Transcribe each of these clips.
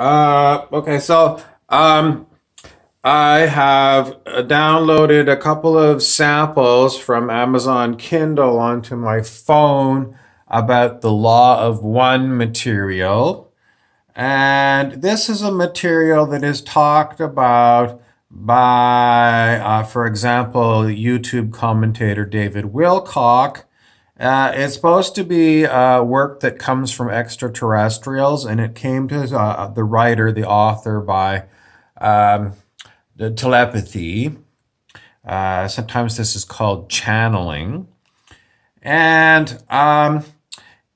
Okay, so I have downloaded a couple of samples from Amazon Kindle onto my phone about the law of one material. And this is a material that is talked about by, for example, YouTube commentator David Wilcock. It's supposed to be work that comes from extraterrestrials, and it came to the writer, the author, by um, the telepathy. Sometimes this is called channeling. And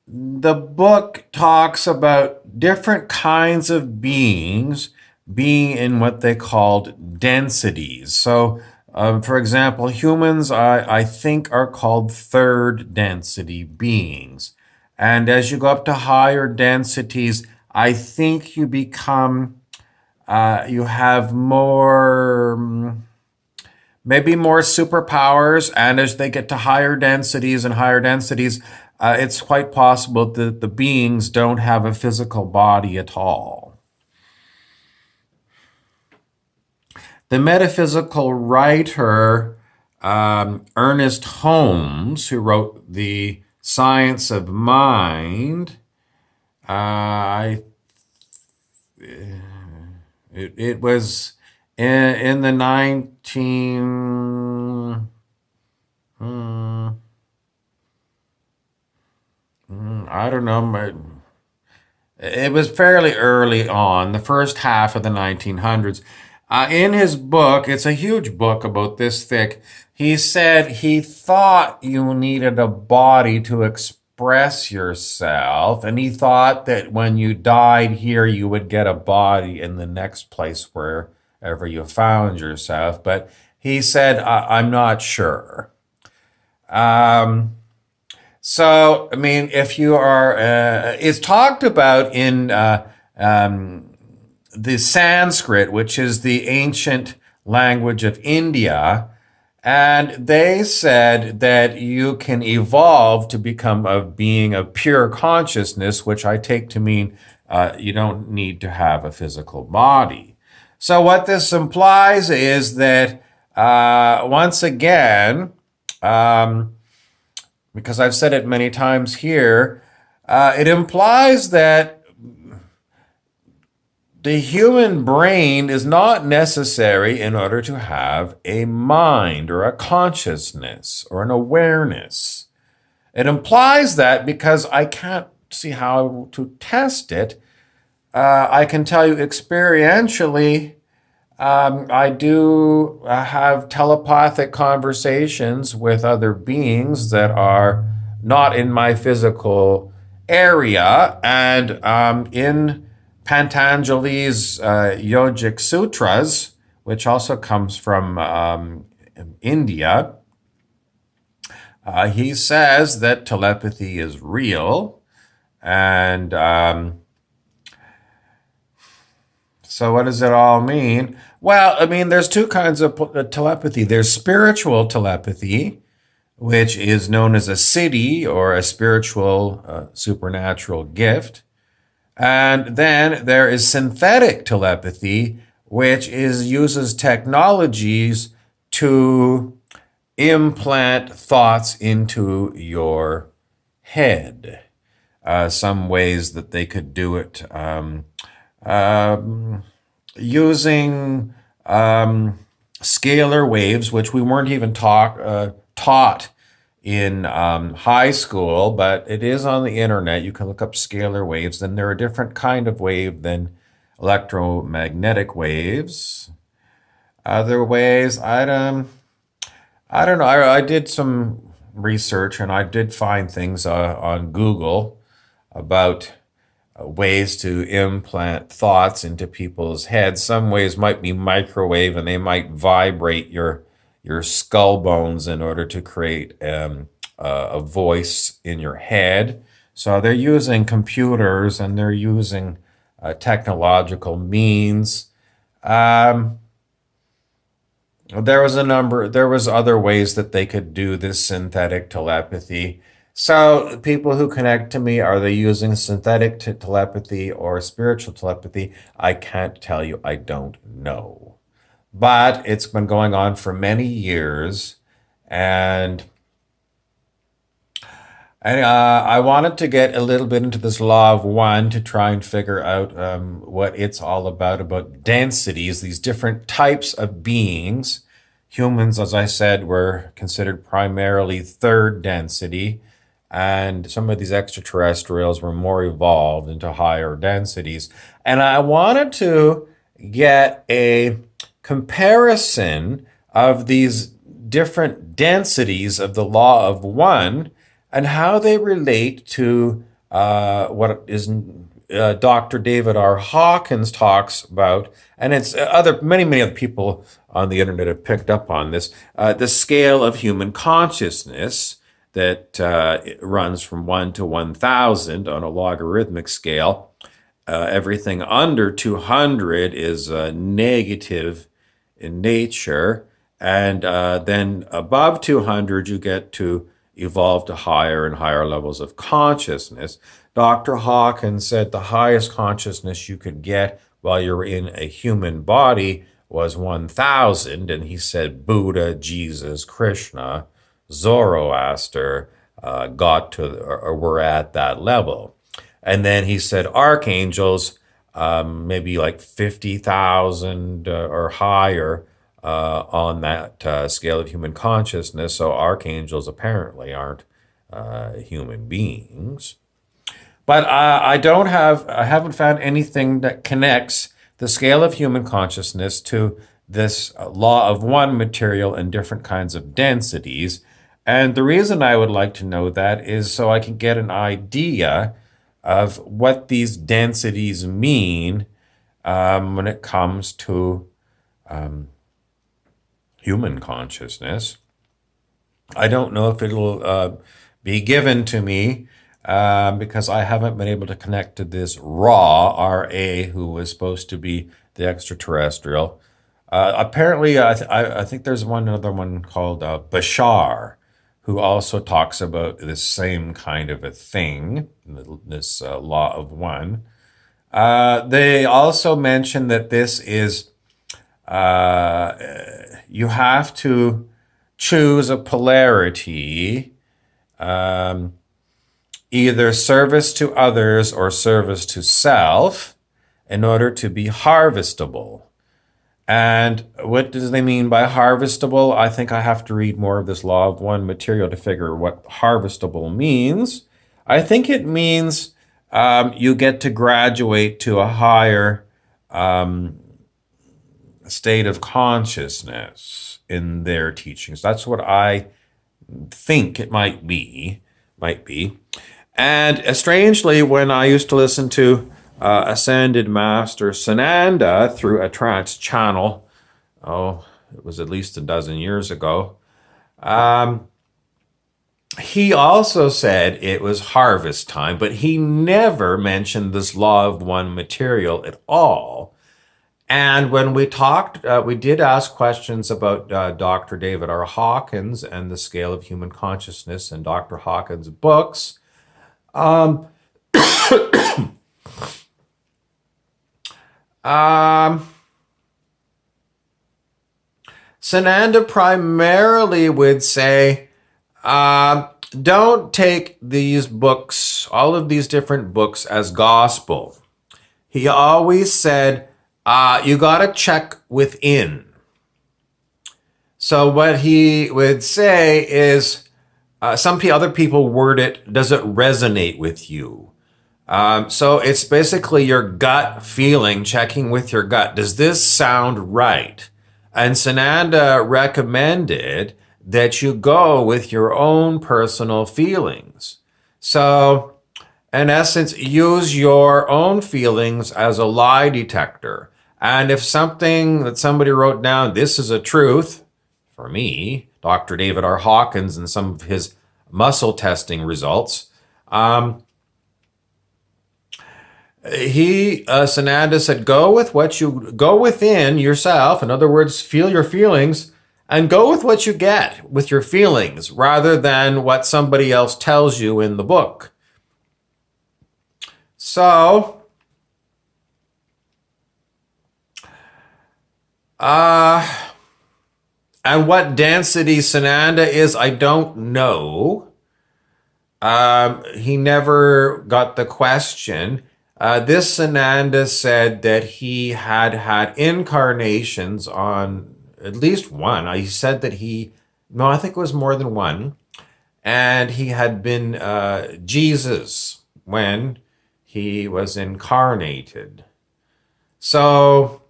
the book talks about different kinds of beings being in what they called densities. So, for example, humans, I think, are called third density beings. And as you go up to higher densities, I think you become, you have more, maybe more superpowers. And as they get to higher densities, it's quite possible that the beings don't have a physical body at all. The metaphysical writer Ernest Holmes, who wrote The Science of Mind, uh, it was in the 19. I don't know. It was fairly early on, the first half of the 1900s. In his book, it's a huge book about this thick, he said he thought you needed a body to express yourself, and he thought that when you died here, you would get a body in the next place wherever you found yourself. But he said, I'm not sure. Um, so, I mean, if you are, it's talked about in the Sanskrit, which is the ancient language of India, and they said that you can evolve to become a being of pure consciousness, which I take to mean you don't need to have a physical body. So, what this implies is that once again, because I've said it many times here, it implies that the human brain is not necessary in order to have a mind or a consciousness or an awareness. It implies that because I can't see how to test it. I can tell you experientially, I do have telepathic conversations with other beings that are not in my physical area. And in Patanjali's Yogic Sutras, which also comes from India, he says that telepathy is real. And so, what does it all mean? Well, I mean, there's two kinds of telepathy. There's spiritual telepathy, which is known as a siddhi or a spiritual supernatural gift. And then there is synthetic telepathy, which uses technologies to implant thoughts into your head. Some ways that they could do it. Using scalar waves, which we weren't even taught in high school, but it is on the internet. You can look up scalar waves, and they're a different kind of wave than electromagnetic waves. Other ways, I don't know. I did some research, and I did find things on Google about ways to implant thoughts into people's heads. Some ways might be microwave, and they might vibrate your skull bones in order to create a voice in your head. So they're using computers and they're using technological means. Um, there was other ways that they could do this synthetic telepathy. So people who connect to me, are they using synthetic telepathy or spiritual telepathy? I can't tell you. I don't know. But it's been going on for many years. And I wanted to get a little bit into this law of one to try and figure out what it's all about densities, these different types of beings. Humans, as I said, were considered primarily third density, and some of these extraterrestrials were more evolved into higher densities. And I wanted to get a comparison of these different densities of the law of one and how they relate to what is Dr. David R. Hawkins talks about, and it's many other people on the internet have picked up on this, the scale of human consciousness that runs from 1 to 1,000 on a logarithmic scale. Everything under 200 is negative in nature, and then above 200 you get to evolve to higher and higher levels of consciousness. Dr. Hawkins said the highest consciousness you could get while you're in a human body was 1,000, and he said Buddha, Jesus, Krishna, Zoroaster got to or were at that level. And then he said archangels, maybe like 50,000 or higher on that scale of human consciousness. So archangels apparently aren't human beings. But I haven't found anything that connects the scale of human consciousness to this law of one material and different kinds of densities. And the reason I would like to know that is so I can get an idea of what these densities mean when it comes to human consciousness. I don't know if it'll be given to me because I haven't been able to connect to this Ra, R-A, who was supposed to be the extraterrestrial. Apparently, I think there's another one called Bashar, who also talks about this same kind of a thing, this law of one. They also mention that this is, you have to choose a polarity, either service to others or service to self, in order to be harvestable. And what does they mean by harvestable? I think I have to read more of this law of one material to figure what harvestable means. I think it means you get to graduate to a higher state of consciousness in their teachings. That's what I think it might be. And strangely, when I used to listen to Ascended Master Sananda through a trance channel, it was at least a dozen years ago, he also said it was harvest time, but he never mentioned this law of one material at all. And when we talked, we did ask questions about Dr. David R. Hawkins and the scale of human consciousness and Dr. Hawkins' books. Sananda primarily would say, don't take these books, all of these different books, as gospel. He always said, you got to check within. So what he would say is, other people word it, does it resonate with you? So it's basically your gut feeling, checking with your gut. Does this sound right? And Sananda recommended that you go with your own personal feelings. So, in essence, use your own feelings as a lie detector. And if something that somebody wrote down, this is a truth, for me, Dr. David R. Hawkins and some of his muscle testing results, Sananda said, go with what you go within yourself. In other words, feel your feelings and go with what you get with your feelings rather than what somebody else tells you in the book. So, and what density Sananda is, I don't know. He never got the question. This Sananda said that he had incarnations on at least one. He said that no, I think it was more than one. And he had been Jesus when he was incarnated. So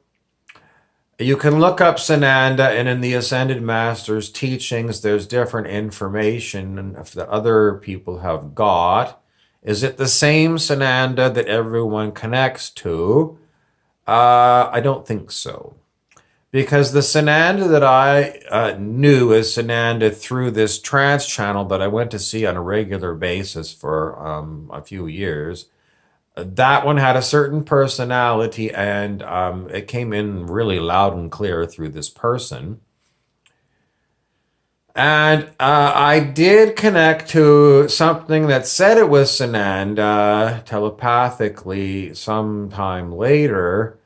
you can look up Sananda, and in the Ascended Masters' teachings, there's different information that other people have got. Is it the same Sananda that everyone connects to? I don't think so. Because the Sananda that I knew as Sananda through this trance channel that I went to see on a regular basis for a few years, that one had a certain personality, and it came in really loud and clear through this person. And I did connect to something that said it was Sananda telepathically sometime later.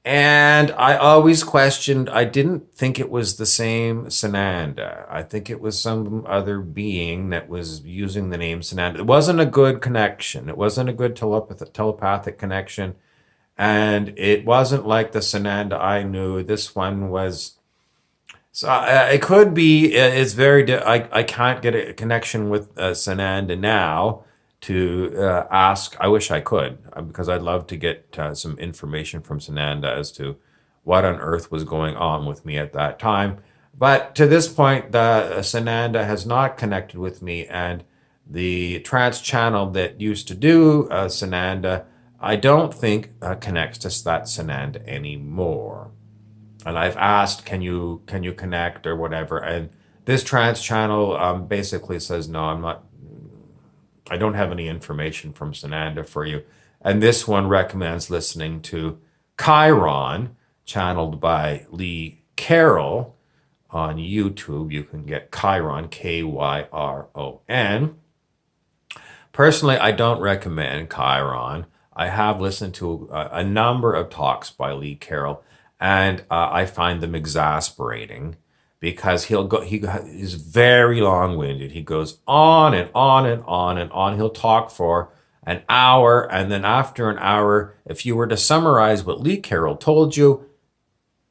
And I always questioned, I didn't think it was the same Sananda. I think it was some other being that was using the name Sananda. It wasn't a good connection. It wasn't a good telepathic connection. And it wasn't like the Sananda I knew. This one was... So it could be, it's very... I can't get a connection with Sananda now to ask. I wish I could, because I'd love to get some information from Sananda as to what on earth was going on with me at that time. But to this point, the Sananda has not connected with me, and the trance channel that used to do Sananda, I don't think connects to that Sananda anymore. And I've asked, can you connect or whatever, and this trance channel basically says, no, I don't have any information from Sananda for you. And this one recommends listening to Chiron, channeled by Lee Carroll on YouTube. You can get Chiron, Kyron. Personally, I don't recommend Chiron. I have listened to a number of talks by Lee Carroll, and I find them exasperating, because he's very long-winded. He goes on and on and on and on. He'll talk for an hour, and then after an hour, if you were to summarize what Lee Carroll told you,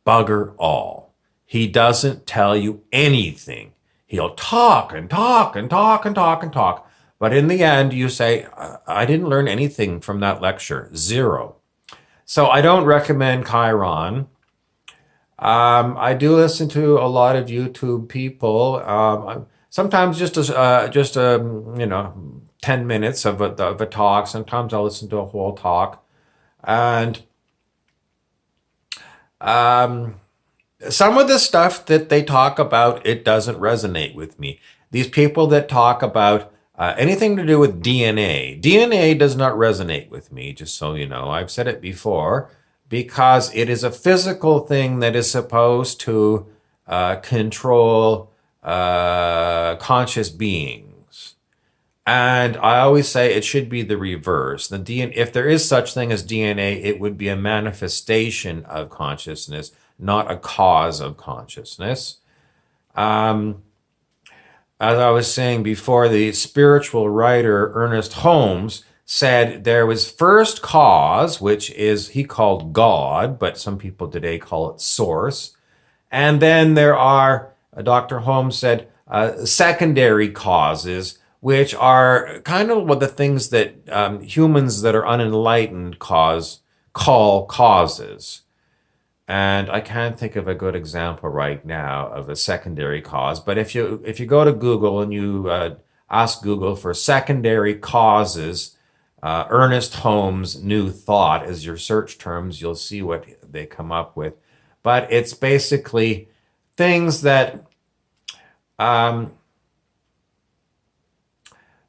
bugger all. He doesn't tell you anything. He'll talk and talk and talk and talk and talk. But in the end, you say, I didn't learn anything from that lecture. Zero. So I don't recommend Chiron. I do listen to a lot of YouTube people. Sometimes just 10 minutes of a talk. Sometimes I'll listen to a whole talk, and some of the stuff that they talk about, it doesn't resonate with me. These people that talk about anything to do with DNA does not resonate with me. Just so you know, I've said it before. Because it is a physical thing that is supposed to control conscious beings. And I always say it should be the reverse. If there is such thing as DNA, it would be a manifestation of consciousness, not a cause of consciousness. As I was saying before, the spiritual writer Ernest Holmes said there was first cause, which is he called God, but some people today call it source. And then there are, Dr. Holmes said, secondary causes, which are kind of what the things that humans that are unenlightened call causes. And I can't think of a good example right now of a secondary cause. But if you go to Google and you ask Google for secondary causes, Ernest Holmes' New Thought as your search terms, you'll see what they come up with. But it's basically things that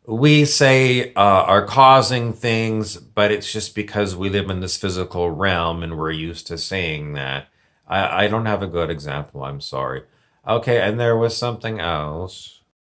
we say are causing things, but it's just because we live in this physical realm and we're used to saying that. I don't have a good example, I'm sorry. Okay, and there was something else.